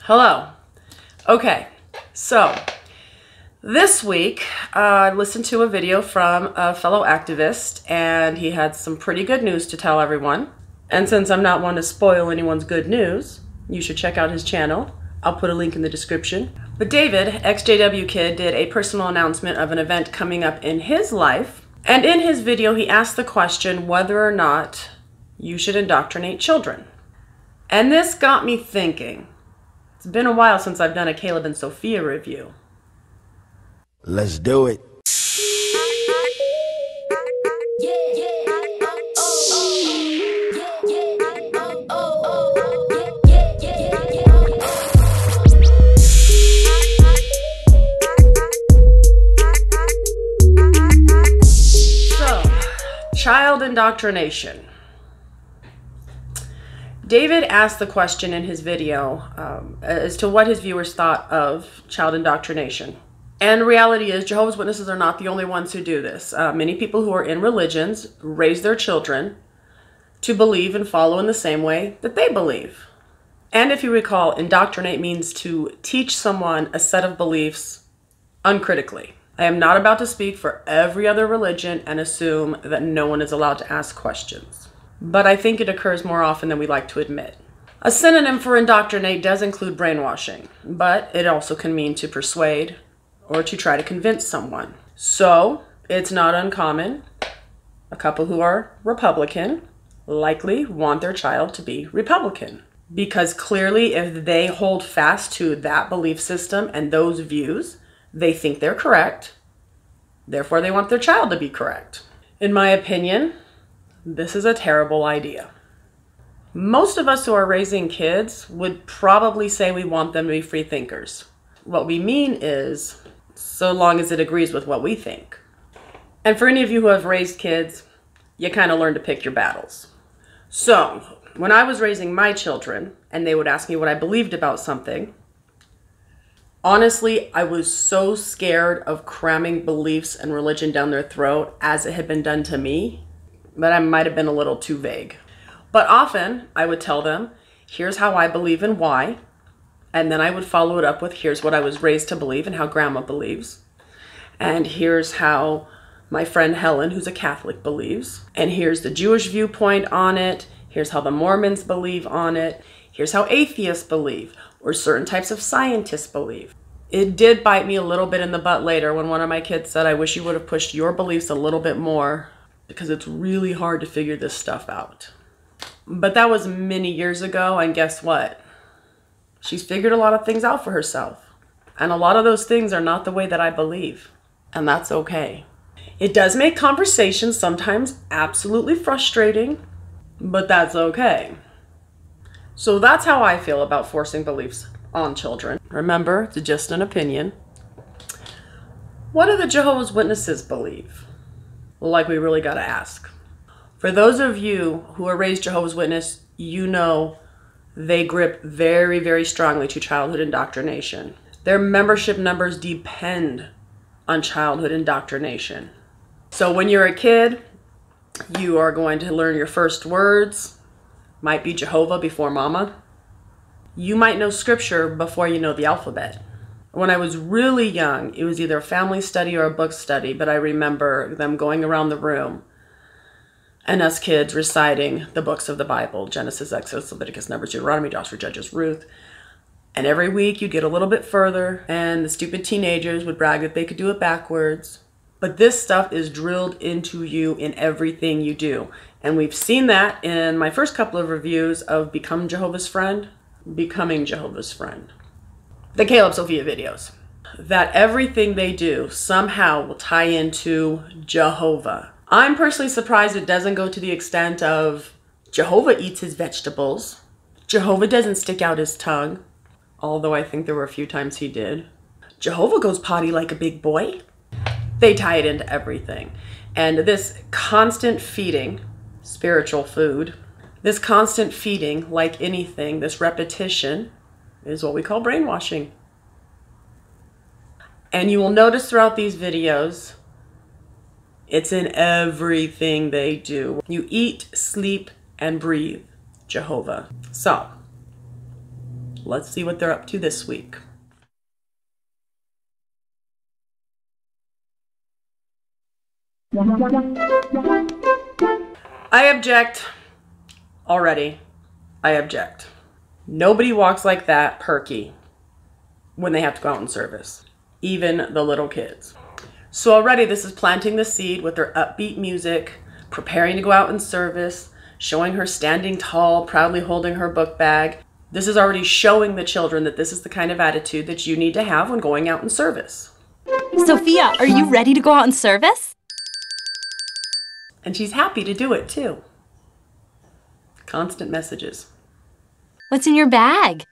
Hello. Okay, so this week I listened to a video from a fellow activist, and he had some pretty good news to tell everyone. And since I'm not one to spoil anyone's good news, you should check out his channel. I'll put a link in the description. But David, ex-JW kid, did a personal announcement of an event coming up in his life. And in his video, he asked the question whether or not you should indoctrinate children. And this got me thinking. It's been a while since I've done a Caleb and Sophia review. Let's do it. So, child indoctrination. David asked the question in his video as to what his viewers thought of child indoctrination. And the reality is, Jehovah's Witnesses are not the only ones who do this. Many people who are in religions raise their children to believe and follow in the same way that they believe. And if you recall, indoctrinate means to teach someone a set of beliefs uncritically. I am not about to speak for every other religion and assume that no one is allowed to ask questions. But I think it occurs more often than we like to admit. A synonym for indoctrinate does include brainwashing, but it also can mean to persuade or to try to convince someone. So it's not uncommon. A couple who are Republican likely want their child to be Republican, because clearly if they hold fast to that belief system and those views, they think they're correct. Therefore, they want their child to be correct. In my opinion, this is a terrible idea. Most of us who are raising kids would probably say we want them to be free thinkers. What we mean is, so long as it agrees with what we think. And for any of you who have raised kids, you kind of learn to pick your battles. So, when I was raising my children, and they would ask me what I believed about something, honestly, I was so scared of cramming beliefs and religion down their throat as it had been done to me, but I might have been a little too vague. But often I would tell them, here's how I believe and why. And then I would follow it up with, here's what I was raised to believe and how grandma believes. And here's how my friend Helen, who's a Catholic, believes. And here's the Jewish viewpoint on it. Here's how the Mormons believe on it. Here's how atheists believe, or certain types of scientists believe. It did bite me a little bit in the butt later when one of my kids said, I wish you would have pushed your beliefs a little bit more, because it's really hard to figure this stuff out. But that was many years ago, and guess what? She's figured a lot of things out for herself. And a lot of those things are not the way that I believe. And that's okay. It does make conversations sometimes absolutely frustrating, but that's okay. So that's how I feel about forcing beliefs on children. Remember, it's just an opinion. What do the Jehovah's Witnesses believe? Like, we really got to ask. For those of you who are raised Jehovah's Witness, you know they grip very, very strongly to childhood indoctrination. Their membership numbers depend on childhood indoctrination. So when you're a kid, you are going to learn your first words. Might be Jehovah before mama. You might know scripture before you know the alphabet. When I was really young, it was either a family study or a book study, but I remember them going around the room and us kids reciting the books of the Bible, Genesis, Exodus, Leviticus, Numbers, Deuteronomy, Joshua, Judges, Ruth. And every week you'd get a little bit further, and the stupid teenagers would brag that they could do it backwards. But this stuff is drilled into you in everything you do. And we've seen that in my first couple of reviews of Becoming Jehovah's Friend. The Caleb Sophia videos, that everything they do somehow will tie into Jehovah. I'm personally surprised it doesn't go to the extent of Jehovah eats his vegetables. Jehovah doesn't stick out his tongue, although I think there were a few times he did. Jehovah goes potty like a big boy. They tie it into everything. And this constant feeding, spiritual food, this constant feeding, like anything, this repetition, is what we call brainwashing. And you will notice throughout these videos, it's in everything they do. You eat, sleep, and breathe Jehovah. So, Let's see what they're up to this week. I object. Already, I object. Nobody walks like that perky when they have to go out in service, even the little kids. So already this is planting the seed with their upbeat music, preparing to go out in service, showing her standing tall, proudly holding her book bag. This is already showing the children that this is the kind of attitude that you need to have when going out in service. Sophia, are you ready to go out in service? And she's happy to do it too. Constant messages. What's in your bag?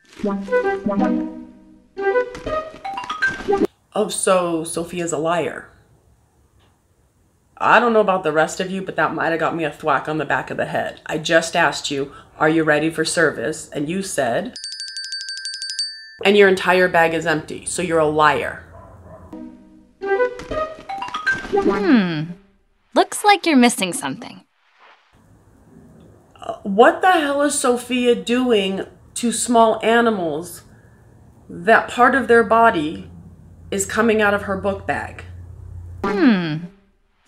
Oh, so Sophia's a liar. I don't know about the rest of you, but that might have got me a thwack on the back of the head. I just asked you, are you ready for service? And you said, and your entire bag is empty, so you're a liar. Looks like you're missing something. What the hell is Sophia doing to small animals that part of their body is coming out of her book bag?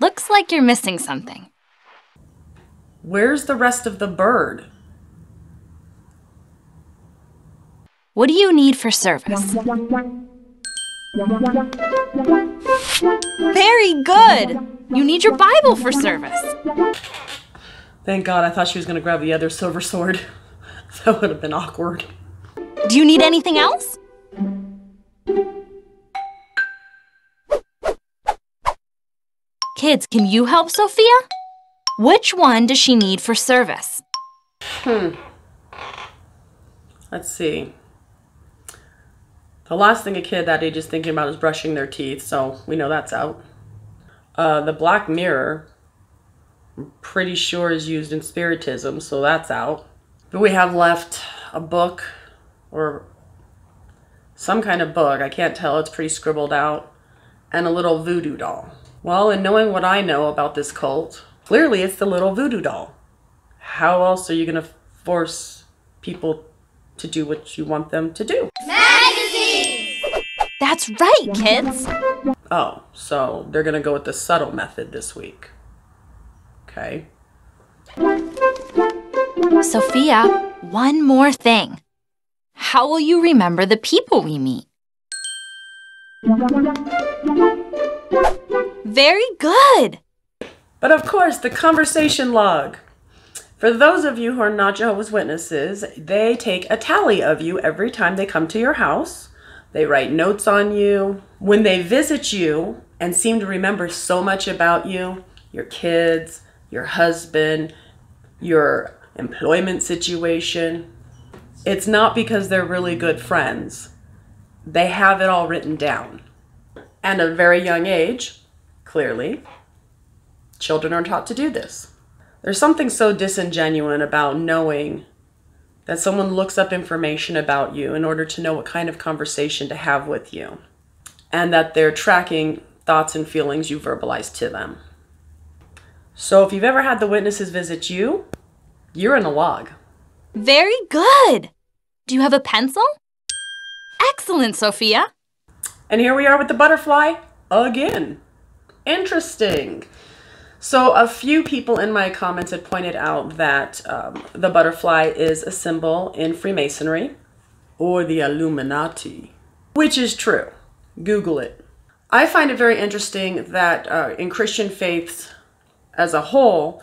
Looks like you're missing something. Where's the rest of the bird? What do you need for service? Very good! You need your Bible for service. Thank God, I thought she was going to grab the other silver sword. That would have been awkward. Do you need anything else? Kids, can you help Sophia? Which one does she need for service? Let's see. The last thing a kid that age is thinking about is brushing their teeth, so we know that's out. The black mirror, I'm pretty sure is used in Spiritism, so that's out. But we have left a book, or some kind of book, I can't tell, it's pretty scribbled out, and a little voodoo doll. Well, in knowing what I know about this cult, clearly it's the little voodoo doll. How else are you going to force people to do what you want them to do? Magazines! That's right, kids! Oh, so they're going to go with the subtle method this week. Okay. Sophia, one more thing. How will you remember the people we meet? Very good! But of course, the conversation log. For those of you who are not Jehovah's Witnesses, they take a tally of you every time they come to your house. They write notes on you. When they visit you and seem to remember so much about you, your kids, your husband, your employment situation, it's not because they're really good friends. They have it all written down. And at a very young age, clearly, children are taught to do this. There's something so disingenuous about knowing that someone looks up information about you in order to know what kind of conversation to have with you, and that they're tracking thoughts and feelings you verbalize to them. So if you've ever had the witnesses visit you, you're in a log. Very good! Do you have a pencil? Excellent, Sophia! And here we are with the butterfly again. Interesting. So a few people in my comments had pointed out that the butterfly is a symbol in Freemasonry or the Illuminati, which is true. Google it. I find it very interesting that in Christian faiths as a whole,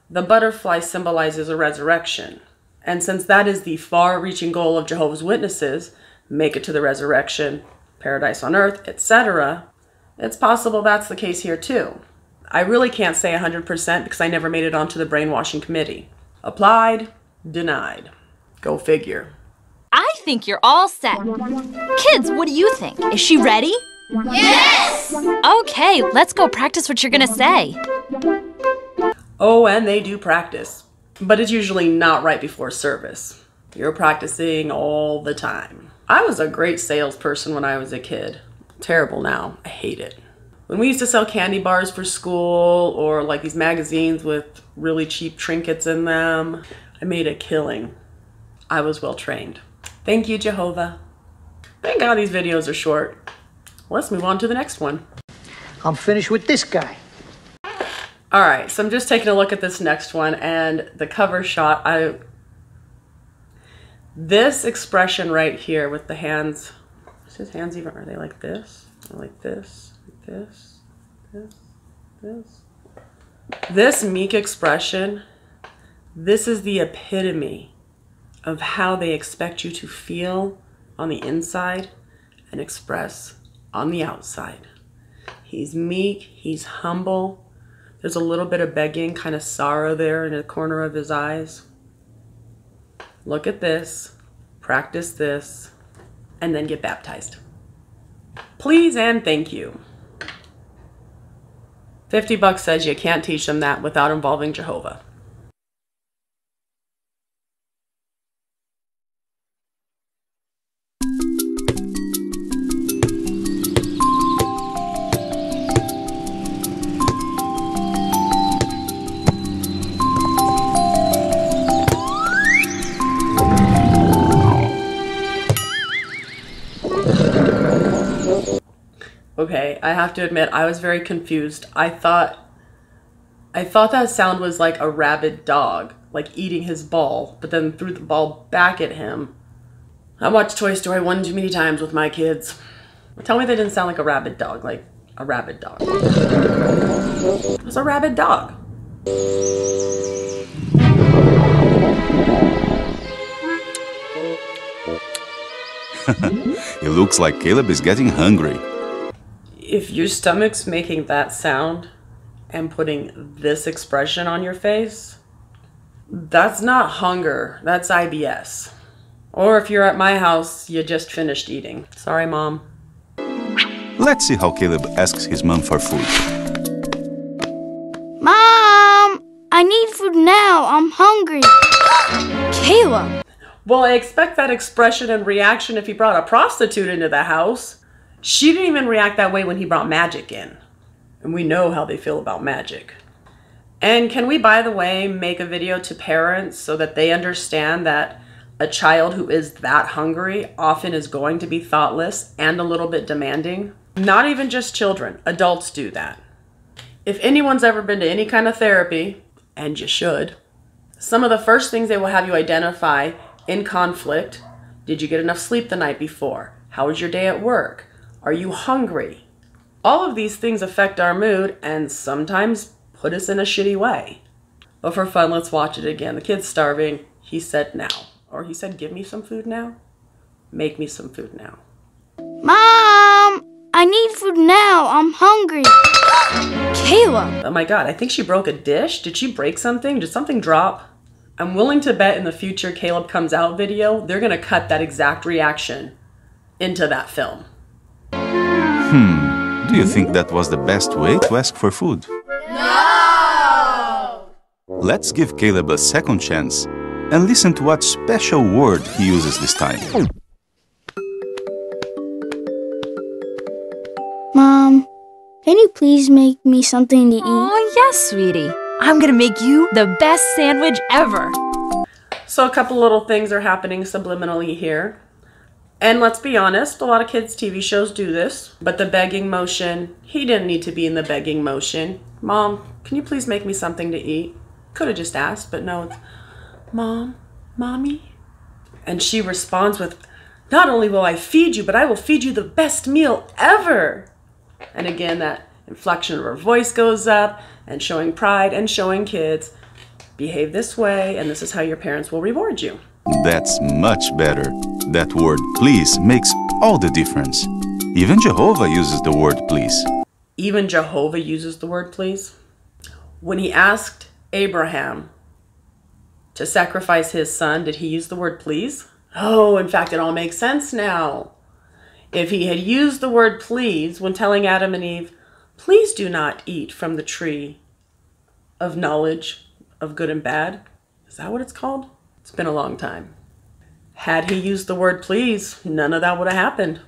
the butterfly symbolizes a resurrection. And since that is the far-reaching goal of Jehovah's Witnesses, make it to the resurrection, paradise on earth, etc., it's possible that's the case here too. I really can't say 100% because I never made it onto the brainwashing committee. Applied, denied. Go figure. I think you're all set. Kids, what do you think? Is she ready? Yes! Okay, let's go practice what you're gonna say. Oh, and they do practice. But it's usually not right before service. You're practicing all the time. I was a great salesperson when I was a kid. Terrible now. I hate it. When we used to sell candy bars for school or like these magazines with really cheap trinkets in them, I made a killing. I was well trained. Thank you, Jehovah. Thank God these videos are short. Let's move on to the next one. I'm finished with this guy. All right, so I'm just taking a look at this next one, and the cover shot, this expression right here with the hands, is his hands even, are they like this? Or like this, this, this, this? This meek expression, this is the epitome of how they expect you to feel on the inside and express on the outside. He's meek, he's humble. There's a little bit of begging, kind of sorrow there in the corner of his eyes. Look at this, practice this, and then get baptized. Please and thank you. $50 says you can't teach them that without involving Jehovah. Okay, I have to admit, I was very confused. I thought that sound was like a rabid dog, like eating his ball, but then threw the ball back at him. I watched Toy Story one too many times with my kids. Tell me that didn't sound like a rabid dog, like a rabid dog. It was a rabid dog. It looks like Caleb is getting hungry. If your stomach's making that sound and putting this expression on your face, that's not hunger, that's IBS. Or if you're at my house, you just finished eating. Sorry, Mom. Let's see how Caleb asks his mom for food. Mom, I need food now. I'm hungry. Caleb! Well, I expect that expression and reaction if he brought a prostitute into the house. She didn't even react that way when he brought magic in. And we know how they feel about magic. And can we, by the way, make a video to parents so that they understand that a child who is that hungry often is going to be thoughtless and a little bit demanding? Not even just children, adults do that. If anyone's ever been to any kind of therapy, and you should, some of the first things they will have you identify in conflict: did you get enough sleep the night before? How was your day at work? Are you hungry? All of these things affect our mood and sometimes put us in a shitty way. But for fun, let's watch it again. The kid's starving. He said now. Or he said, give me some food now. Make me some food now. Mom, I need food now. I'm hungry. Caleb! Oh my God, I think she broke a dish. Did she break something? Did something drop? I'm willing to bet in the future Caleb Comes Out video, they're going to cut that exact reaction into that film. Do you think that was the best way to ask for food? No! Let's give Caleb a second chance and listen to what special word he uses this time. Mom, can you please make me something to eat? Oh, yes, sweetie. I'm gonna make you the best sandwich ever. So a couple little things are happening subliminally here. And let's be honest, a lot of kids' TV shows do this. But the begging motion, he didn't need to be in the begging motion. Mom, can you please make me something to eat? Could have just asked, but no, it's Mom, Mommy. And she responds with, not only will I feed you, but I will feed you the best meal ever. And again, that inflection of her voice goes up, and showing pride and showing kids, behave this way, and this is how your parents will reward you. That's much better. That word please makes all the difference. Even Jehovah uses the word please. Even Jehovah uses the word please. When he asked Abraham to sacrifice his son, did he use the word please? Oh, in fact, it all makes sense now. If he had used the word please when telling Adam and Eve, please do not eat from the tree of knowledge of good and bad. Is that what it's called? It's been a long time. Had he used the word please, none of that would have happened.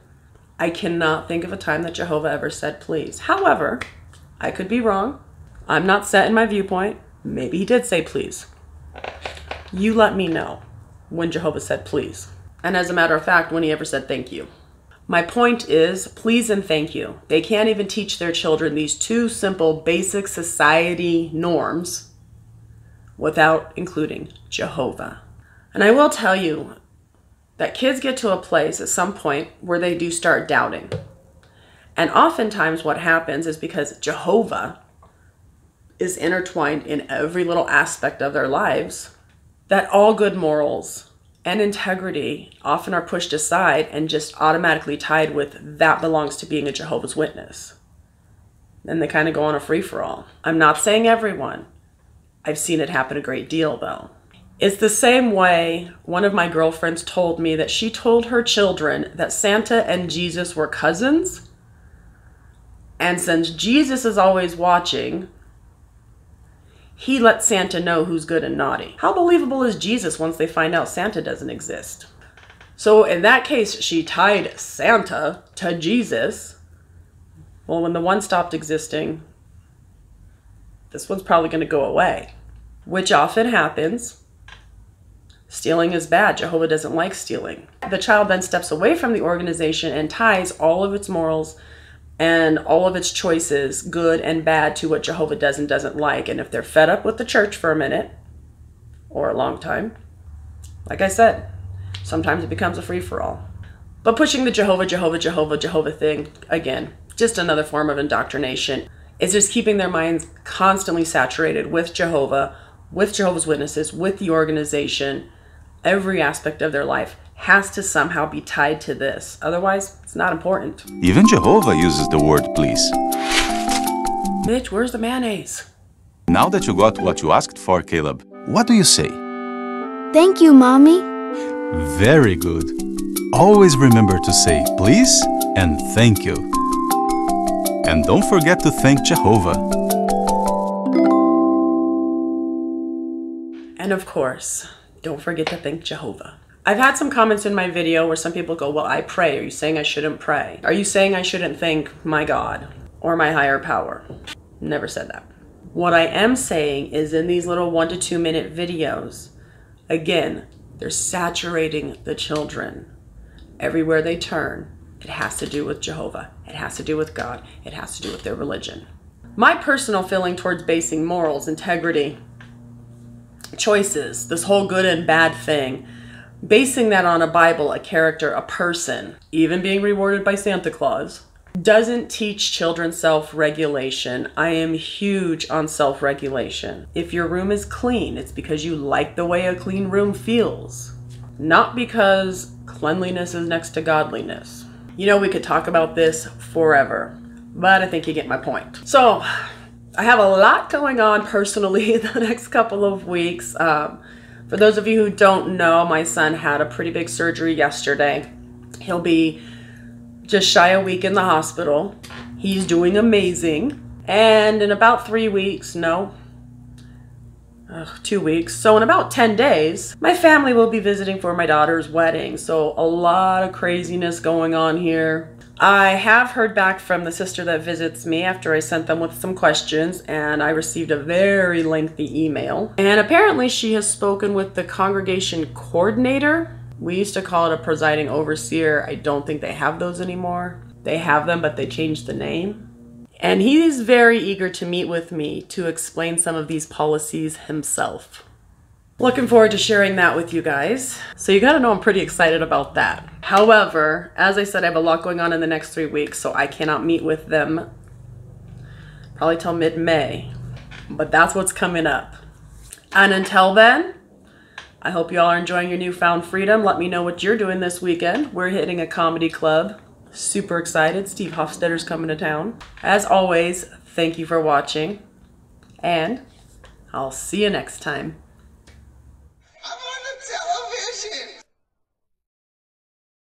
I cannot think of a time that Jehovah ever said please. However, I could be wrong. I'm not set in my viewpoint. Maybe he did say please. You let me know when Jehovah said please. And as a matter of fact, when he ever said thank you. My point is, please and thank you. They can't even teach their children these two simple, basic society norms without including Jehovah. And I will tell you that kids get to a place at some point where they do start doubting. And oftentimes what happens is because Jehovah is intertwined in every little aspect of their lives, that all good morals and integrity often are pushed aside and just automatically tied with that belongs to being a Jehovah's Witness. And they kind of go on a free-for-all. I'm not saying everyone. I've seen it happen a great deal, though. It's the same way one of my girlfriends told me that she told her children that Santa and Jesus were cousins. And since Jesus is always watching, he lets Santa know who's good and naughty. How believable is Jesus once they find out Santa doesn't exist? So in that case, she tied Santa to Jesus. Well, when the one stopped existing, this one's probably going to go away, which often happens. Stealing is bad. Jehovah doesn't like stealing. The child then steps away from the organization and ties all of its morals and all of its choices, good and bad, to what Jehovah does and doesn't like. And if they're fed up with the church for a minute or a long time, like I said, sometimes it becomes a free-for-all. But pushing the Jehovah thing, again, just another form of indoctrination. It's just keeping their minds constantly saturated with Jehovah, with Jehovah's Witnesses, with the organization. Every aspect of their life has to somehow be tied to this. Otherwise, it's not important. Even Jehovah uses the word please. Mitch, where's the mayonnaise? Now that you got what you asked for, Caleb, what do you say? Thank you, Mommy. Very good. Always remember to say please and thank you. And don't forget to thank Jehovah. And of course, don't forget to thank Jehovah. I've had some comments in my video where some people go, well, I pray. Are you saying I shouldn't pray? Are you saying I shouldn't thank my God or my higher power? Never said that. What I am saying is in these little 1 to 2 minute videos, again, they're saturating the children. Everywhere they turn, it has to do with Jehovah. It has to do with God. It has to do with their religion. My personal feeling towards basing morals, integrity, choices, this whole good and bad thing, basing that on a Bible, a character, a person, even being rewarded by Santa Claus, doesn't teach children self-regulation. I am huge on self-regulation. If your room is clean, it's because you like the way a clean room feels, not because cleanliness is next to godliness. You know, we could talk about this forever, but I think you get my point. So I have a lot going on personally the next couple of weeks. For those of you who don't know, my son had a pretty big surgery yesterday. He'll be just shy a week in the hospital. He's doing amazing. And in about 3 weeks, 2 weeks. So in about 10 days, my family will be visiting for my daughter's wedding. So a lot of craziness going on here. I have heard back from the sister that visits me after I sent them with some questions, and I received a very lengthy email. And apparently she has spoken with the congregation coordinator. We used to call it a presiding overseer. I don't think they have those anymore. They have them, but they changed the name. And he's very eager to meet with me to explain some of these policies himself. Looking forward to sharing that with you guys. So you gotta know I'm pretty excited about that. However, as I said, I have a lot going on in the next 3 weeks, so I cannot meet with them probably till mid-May. But that's what's coming up. And until then, I hope you all are enjoying your newfound freedom. Let me know what you're doing this weekend. We're hitting a comedy club. Super excited. Steve Hofstadter's coming to town. As always, thank you for watching, and I'll see you next time.